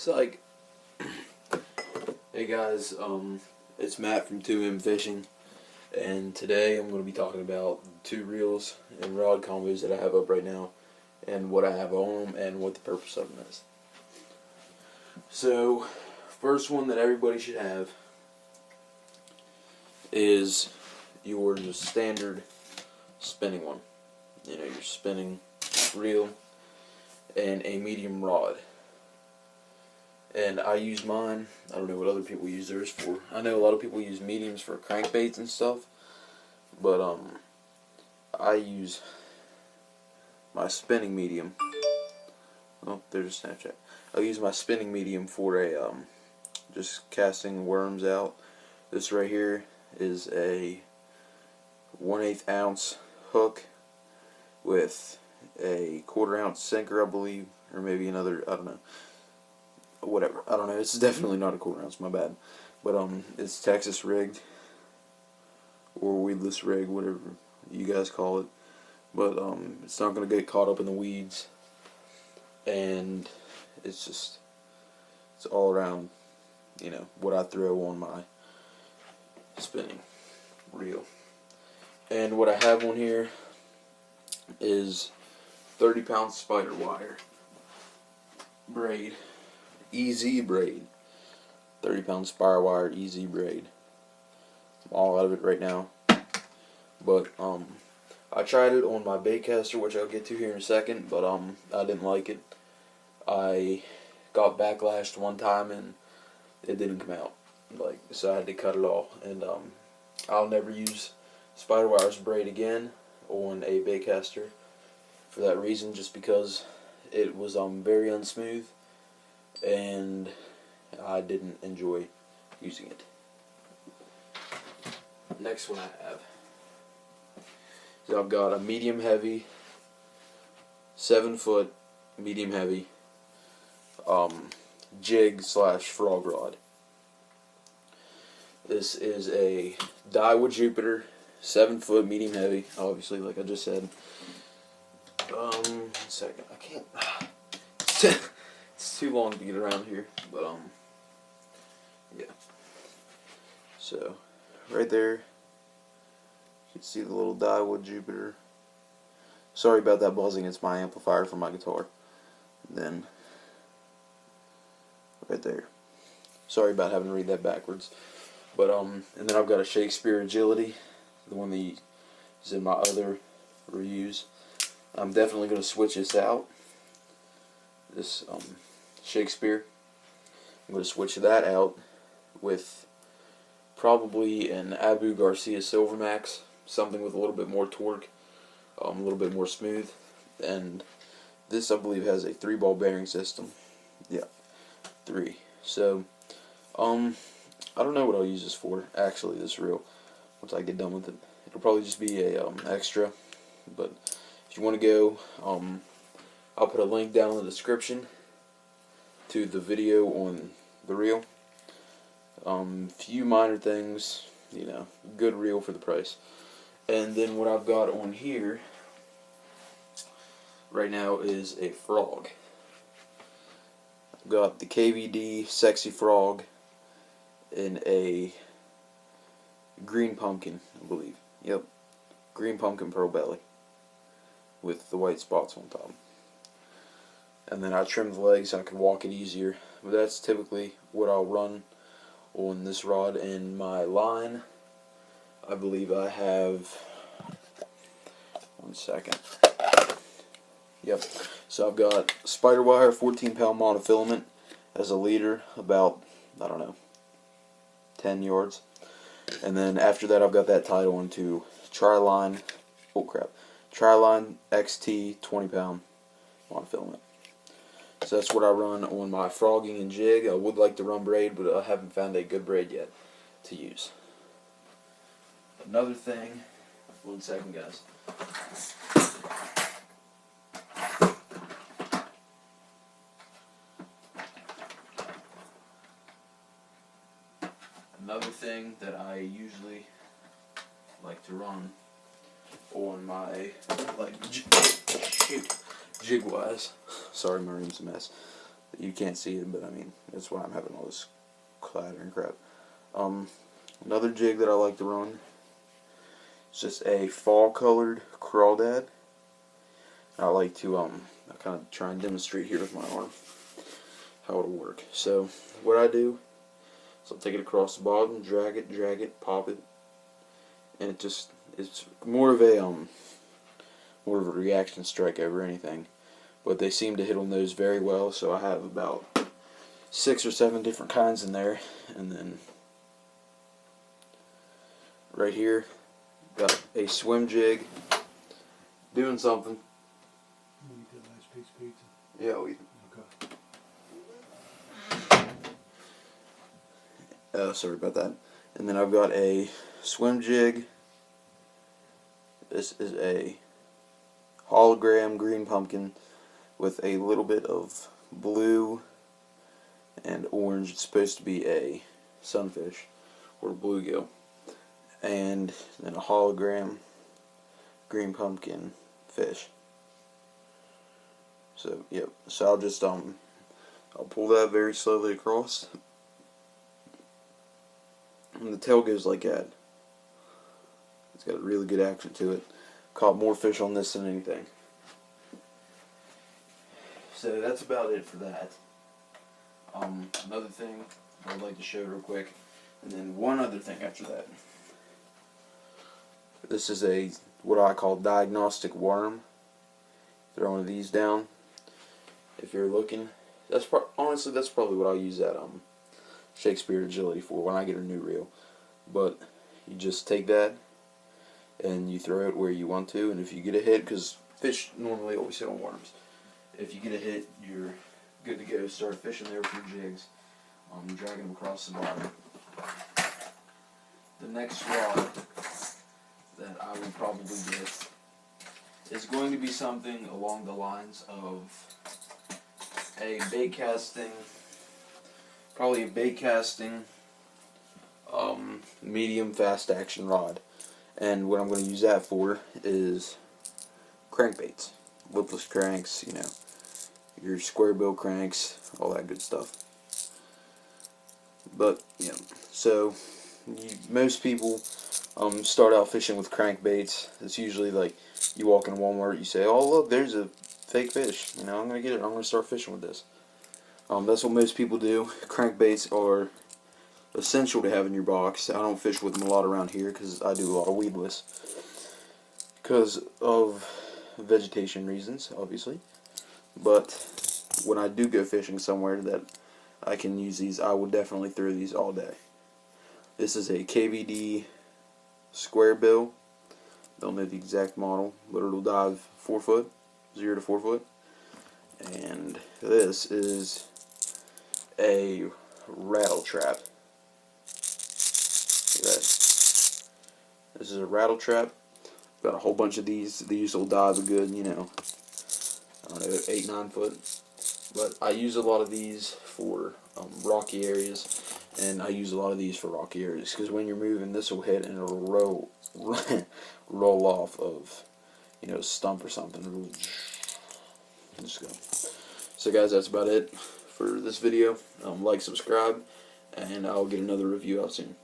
Psych. Hey guys, it's Matt from 2M Fishing, and today I'm going to be talking about two reels and rod combos that I have up right now, and what I have on them, and what the purpose of them is. So, first one that everybody should have is your just standard spinning one. You know, your spinning reel and a medium rod. And I use mine. I don't know what other people use theirs for. I know a lot of people use mediums for crankbaits and stuff, but I use my spinning medium. Oh, there's a Snapchat. I use my spinning medium for a just casting worms out. This right here is a 1/8 ounce hook with a 1/4 ounce sinker, I believe, or maybe another. I don't know. Whatever, I don't know. It's definitely not a 1/4 ounce. My bad. But it's Texas rigged or weedless rig, whatever you guys call it. But it's not gonna get caught up in the weeds, and it's all around, you know, what I throw on my spinning reel. And what I have on here is 30-pound spider wire braid. EZ braid. 30-pound spider wire EZ braid. I'm all out of it right now. But I tried it on my baitcaster, which I'll get to here in a second, but I didn't like it. I got backlashed one time and it didn't come out. So I had to cut it all. And I'll never use spider wire's braid again on a baitcaster for that reason, just because it was very unsmooth, and I didn't enjoy using it. Next one I have, so I've got a medium heavy, 7-foot medium heavy jig / frog rod. This is a Daiwa Jupiter, 7-foot medium heavy, obviously, like I just said. One second, I can't. It's too long to get around here, but yeah. So, right there, you can see the little Daiwa Jupiter. Sorry about that buzzing, it's my amplifier for my guitar. And then, right there. Sorry about having to read that backwards. But, and then I've got a Shakespeare Agility, the one that is in my other reviews. I'm definitely going to switch this out. This, Shakespeare. I'm going to switch that out with probably an Abu Garcia Silvermax, something with a little bit more torque, a little bit more smooth, and this I believe has a 3-ball bearing system. Yeah, 3. So, I don't know what I'll use this for, actually, this reel, once I get done with it. It'll probably just be a extra, but if you want to go, I'll put a link down in the description to the video on the reel. Few minor things, you know, good reel for the price. And then what I've got on here right now is a frog. I've got the KVD Sexy Frog in a green pumpkin, I believe. Yep, green pumpkin pearl belly with the white spots on top. And then I trimmed the legs so I could walk it easier. But that's typically what I'll run on this rod. And my line, I believe I have, one second. Yep. So I've got spider wire, 14-pound monofilament as a leader, about, I don't know, 10 yards. And then after that I've got that tied on to Tri-Line, oh crap, Tri-Line XT 20-pound monofilament. So that's what I run on my frogging and jig. I would like to run braid, but I haven't found a good braid yet to use. Another thing, one second guys. Another thing that I usually like to run on my, jig wise. Sorry, my room's a mess. You can't see it, but I mean, that's why I'm having all this clatter and crap. Another jig that I like to run is just a fall colored crawdad. I like to I kind of try and demonstrate here with my arm how it'll work. So what I do is I'll take it across the bottom, drag it, pop it, and it's more of a reaction strike over anything. But they seem to hit on those very well, so I have about 6 or 7 different kinds in there. And then right here, got a swim jig doing something. You eat that nice piece of pizza? Yeah, I'll eat it. Okay. Sorry about that. And then I've got a swim jig. This is a hologram green pumpkin with a little bit of blue and orange. It's supposed to be a sunfish or a bluegill. And then a hologram green pumpkin fish. So, yep. So I'll just I'll pull that very slowly across. And the tail goes like that. It's got a really good action to it. Caught more fish on this than anything. So that's about it for that. Another thing I would like to show real quick, and then one other thing after that. This is a what I call diagnostic worm. Throw one of these down. If you're looking, honestly that's probably what I'll use that Shakespeare Agility for when I get a new reel. But you just take that and you throw it where you want to, and if you get a hit, because fish normally always hit on worms. If you get a hit, you're good to go. Start fishing there with your jigs. Dragging them across the bottom. The next rod that I will probably get is going to be something along the lines of a bait casting, probably a bait casting medium fast action rod. And what I'm going to use that for is crankbaits, lipless cranks, you know, your square bill cranks, all that good stuff. But yeah, so most people start out fishing with crankbaits. It's usually like you walk in Walmart, you say, "Oh look, there's a fake fish. You know, I'm gonna get it. I'm gonna start fishing with this." That's what most people do. Crankbaits are essential to have in your box. I don't fish with them a lot around here because I do a lot of weedless because of vegetation reasons, obviously. But when I do go fishing somewhere that I can use these, I will definitely throw these all day. This is a KVD square bill. Don't know the exact model, but it'll dive 4 foot, 0 to 4 foot. And this is a rattle trap. This is a rattle trap. Got a whole bunch of these. These will dive a good, you know, I don't know, 8, 9 foot. But I use a lot of these for rocky areas, and I use a lot of these for rocky areas because when you're moving, this will hit and it'll roll off of, you know, a stump or something. It'll just go. So guys, that's about it for this video. Like, subscribe, and I'll get another review out soon.